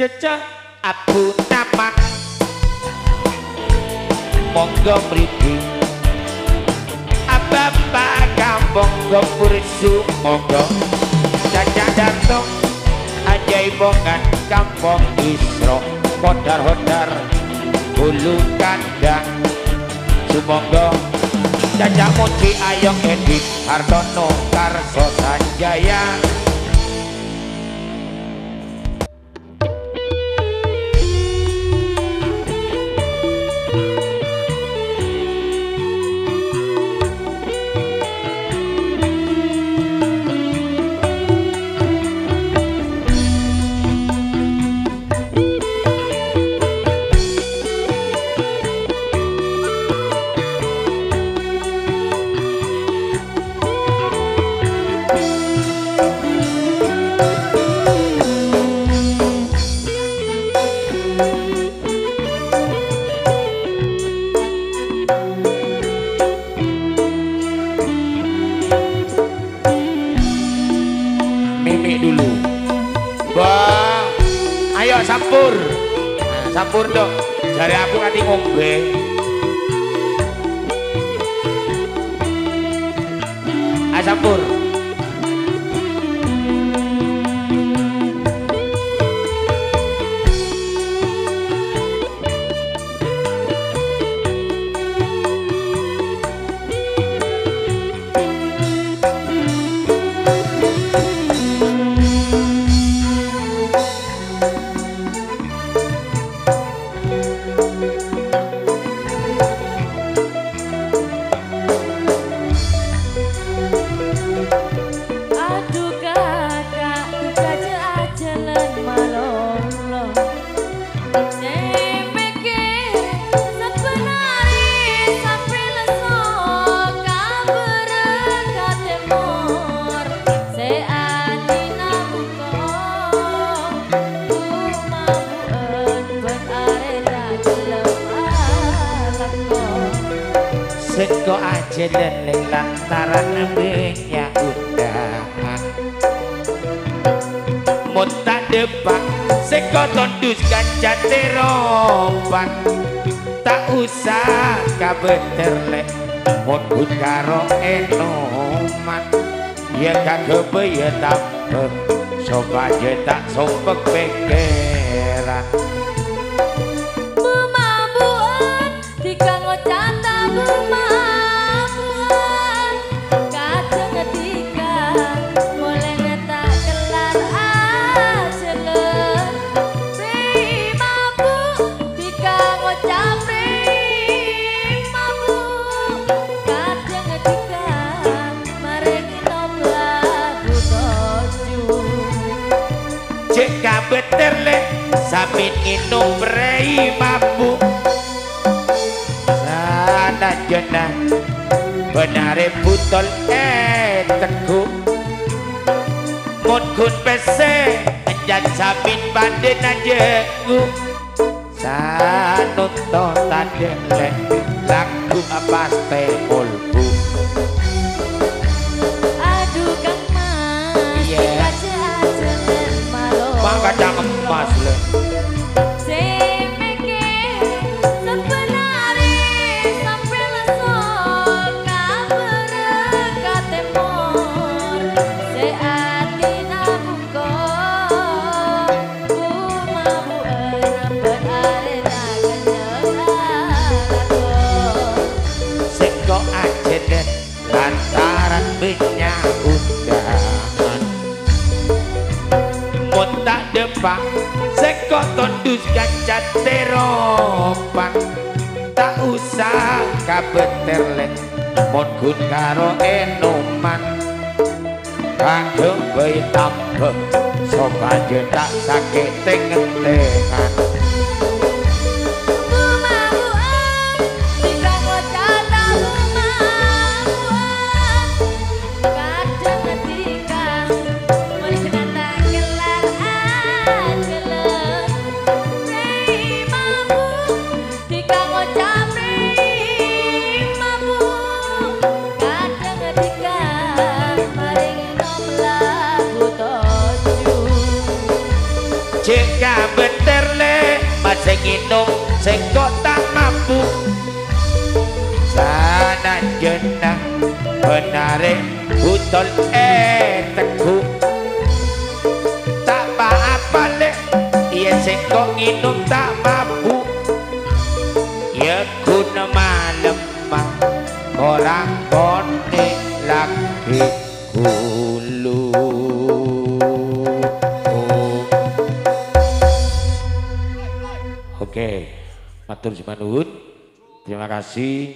Cecak abu nama monggo mriki Bapak kampung gopursu monggo Cacak datang ajaibongan kampung Isro hodar-hodar bulu kandang sumonggo Cacak muci ayong Edik Hartono Karso Sanjaya Sampur, nah, sampur dong. Jari aku nanti ngombe. Sampur. Seko aja dan lantaran minyak udahan Muta depan seko tondus kaca teropan Tak usah kabeter lek Mut karo enoman Ya kagak ya tapek Soba je tak sompek pekeran Bumabuan dikanggo cata bumabuan kadang ketika boleh ngetak kelar ajelen primabu dikanggo capri mabu kadang ketika marengi nomlah butoju Cek kabeter lek Samin inum rei mabuk Sana jenah Benare butol teku Mun kun pese Enjan samin banden aja Sanunto tadeng lek Lagu apa ste olbu Aduh Kang Mas aja malo Maka jangan emas lek lantaran minyak udahan Mutak depan seko tondus kaca teropan Tak usah kabeter lek Mon karo enoman Kagem bayi tambah Soba je tak sakit tengen-tengan Jika ya bener le masih nginum sing kok tak mampu sana jenah benare butol teku tak apa le iya sing kok nginum tak mampu ya kuna malam orang kone lagi kulu. Oke, matur nuwun. Terima kasih.